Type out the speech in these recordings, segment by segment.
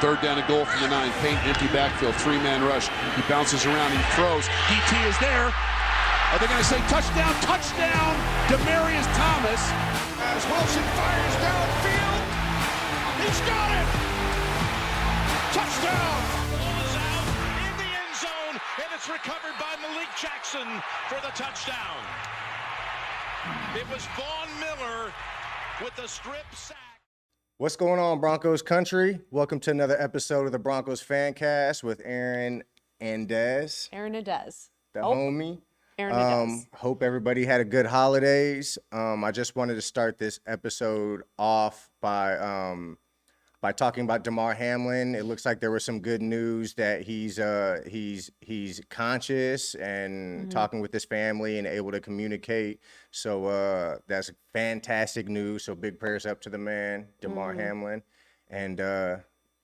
Third down and goal from the 9. Payne, empty backfield, 3-man rush. He bounces around, he throws. DT is there. Are they going to say touchdown? Touchdown! Demaryius Thomas. As Wilson fires downfield, he's got it! Touchdown! Ball is out in the end zone, and it's recovered by Malik Jackson for the touchdown. It was Vaughn Miller with the strip sack. What's going on, Broncos country? Welcome to another episode of the Broncos Fancast with Aaron and Dez. Aaron and Dez. The homie. Aaron and Dez. Hope everybody had a good holidays. I just wanted to start this episode off by talking about Damar Hamlin. It looks like there was some good news that he's conscious and talking with his family and able to communicate. So that's fantastic news. So big prayers up to the man, Damar Hamlin. And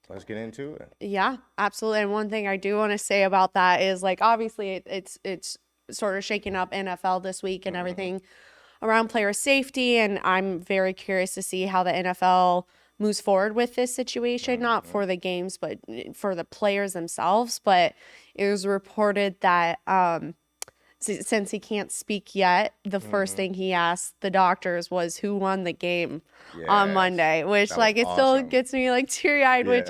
let's get into it. Yeah, absolutely. And one thing I do want to say about that is, like, obviously it's sort of shaking up NFL this week and everything around player safety. And I'm very curious to see how the NFL moves forward with this situation, not for the games, but for the players themselves. But it was reported that since he can't speak yet, the first thing he asked the doctors was who won the game on Monday, which, like, it still gets me, like, teary-eyed, which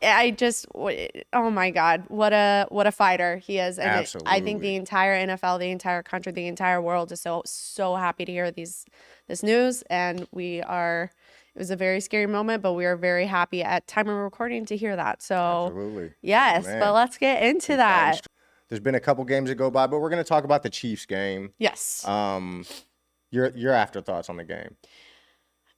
I just, oh my God, what a fighter he is. And I think the entire NFL, the entire country, the entire world is so happy to hear this news. And it was a very scary moment, but we are very happy at time of recording to hear that. So Absolutely. Yes, but let's get into that. There's been a couple games that go by, but we're going to talk about the Chiefs game. Yes. Your afterthoughts on the game.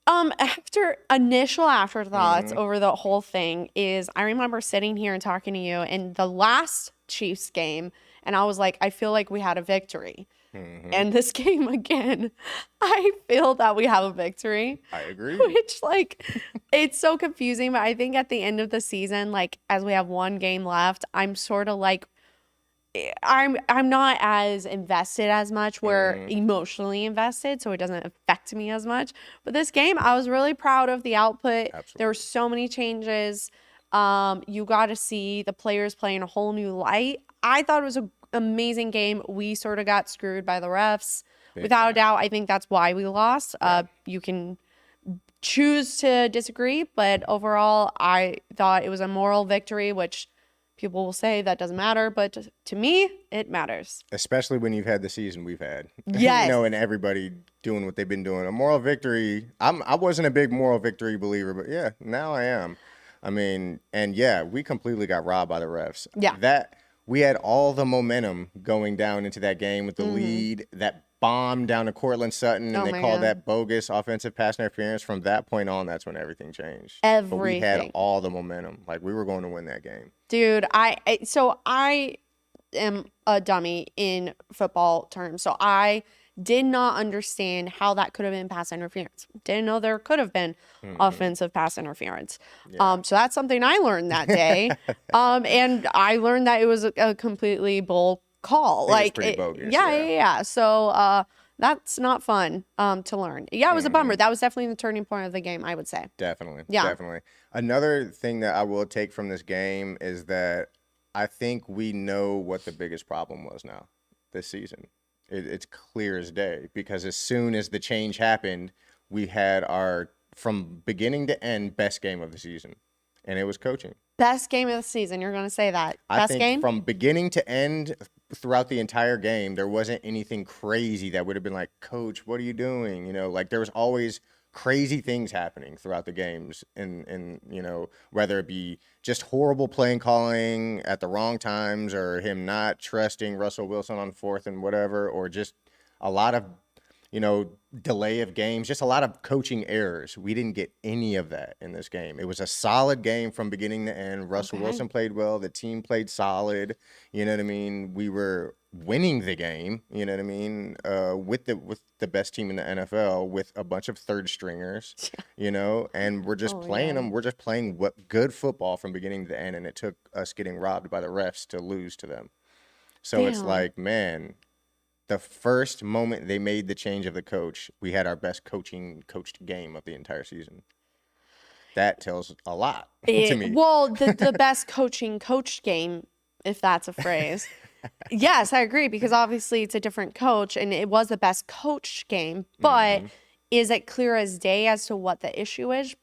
After initial afterthoughts over the whole thing is, I remember sitting here and talking to you in the last Chiefs game, and I was like, I feel like we had a victory. And this game again, I feel that we have a victory. I agree. Which, like, it's so confusing, but I think at the end of the season, like, as we have one game left, I'm sort of like, I'm not as invested as much. We're emotionally invested, so it doesn't affect me as much. But this game, I was really proud of the output. Absolutely. There were so many changes. You got to see the players play in a whole new light. I thought it was an amazing game. We sort of got screwed by the refs. Without a doubt, I think that's why we lost. You can choose to disagree, but overall, I thought it was a moral victory, which people will say that doesn't matter, but to me, it matters. Especially when you've had the season we've had. Yes. And everybody doing what they've been doing. A moral victory. I wasn't a big moral victory believer, but yeah, now I am. I mean, and yeah, we completely got robbed by the refs. Yeah. We had all the momentum going down into that game with the lead, that bomb down to Cortland Sutton, and they called that bogus offensive pass interference. From that point on, that's when everything changed. But we had all the momentum. Like, we were going to win that game. Dude, I am a dummy in football terms. So I did not understand how that could have been pass interference. Didn't know there could have been offensive pass interference. So that's something I learned that day. And I learned that it was a completely bull call. It was pretty bogus. Yeah. So that's not fun to learn. Yeah, it was a bummer. That was definitely the turning point of the game, I would say. Definitely. Yeah. Definitely. Another thing that I will take from this game is that I think we know what the biggest problem was now this season. It's clear as day, because as soon as the change happened, we had our, from beginning to end, best game of the season, and it was coaching. Best game of the season, you're going to say that? I Best think game? from beginning to end, throughout the entire game, there wasn't anything crazy that would have been like, Coach, what are you doing? You know, like, there was always crazy things happening throughout the games, and you know, whether it be just horrible playing calling at the wrong times, or him not trusting Russell Wilson on fourth and whatever, or just a lot of, you know, delay of games, just a lot of coaching errors. We didn't get any of that in this game. It was a solid game from beginning to end. Russell Wilson played well. The team played solid. You know what I mean? We were winning the game, you know what I mean, with the best team in the NFL, with a bunch of third stringers, you know, and we're just playing them. We're just playing good football from beginning to end, and it took us getting robbed by the refs to lose to them. So it's like, man, the first moment they made the change of the coach, we had our best coached game of the entire season. That tells a lot to me. Well, the best coached game, if that's a phrase. Yes, I agree, because obviously it's a different coach and it was the best coached game, but is it clear as day as to what the issue is?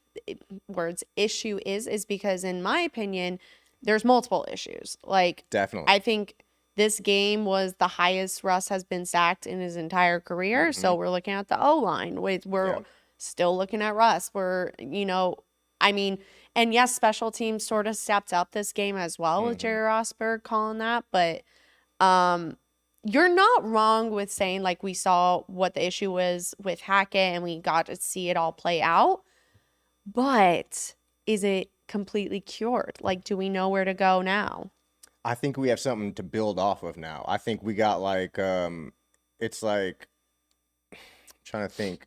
Issue is because in my opinion, there's multiple issues. Like, Definitely. I think this game was the highest Russ has been sacked in his entire career. So we're looking at the O-line. We're still looking at Russ. And yes, special teams sort of stepped up this game as well with Jerry Rosberg calling that. But you're not wrong with saying, like, we saw what the issue was with Hackett and we got to see it all play out. But is it completely cured? Like, do we know where to go now? I think we have something to build off of now. I think we got like it's like I'm trying to think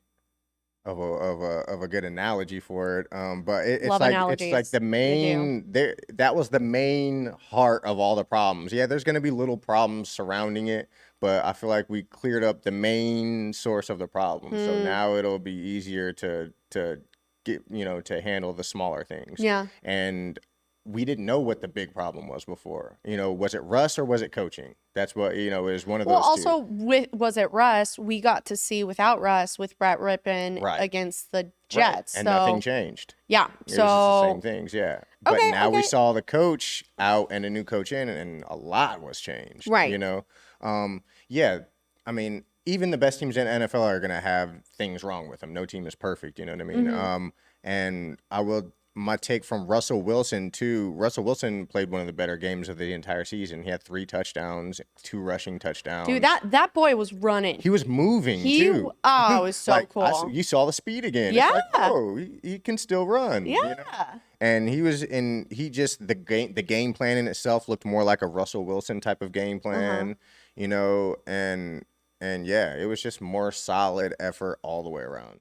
of a good analogy for it. But it's Love like analogies. it's like the main that was the main heart of all the problems. Yeah, there's gonna be little problems surrounding it, but I feel like we cleared up the main source of the problem. So now it'll be easier to get, to handle the smaller things. Yeah. And we didn't know what the big problem was before. Was it Russ or was it coaching? That's what, is one of those also, two. was it Russ? We got to see without Russ with Brett Rippon against the Jets. Right. And so, nothing changed. Yeah. It was just the same things, yeah. But now we saw the coach out and a new coach in, and a lot was changed. Right. Yeah, I mean, even the best teams in NFL are going to have things wrong with them. No team is perfect, you know what I mean? And my take from Russell Wilson too. Russell Wilson played one of the better games of the entire season. He had 3 touchdowns, 2 rushing touchdowns. Dude, that boy was running. He was moving too. Oh, it was so cool. You saw the speed again. Yeah. It's like, oh, he can still run. Yeah. And the game plan in itself looked more like a Russell Wilson type of game plan, and yeah, it was just more solid effort all the way around.